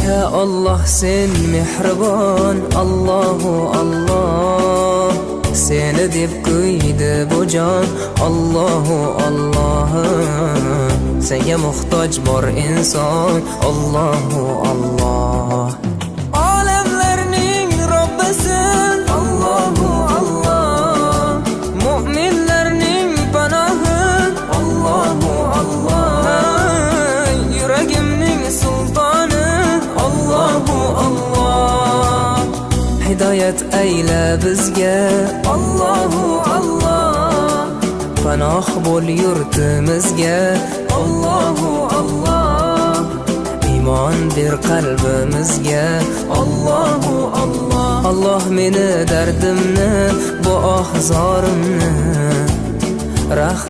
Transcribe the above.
Ya Allah sen mehribon, Allahu Allah. Seni deb kuydi bu jon, Allahu Allah. Senga muhtoj bor inson, Allahu Allah. Olamlarning Robbisin, Allahu Allah. Mu'minlarning panohi, Allahu Allah. Yuragimning sultoni, Allahu Allah. Hidoyat ayla bizga, Allahu Allah. Panoh bo'l yurtimizga, Allahu Allah. Iymon ber qalbimizga, Allahu Allah. Allah meni dardimni, bu ohzorimni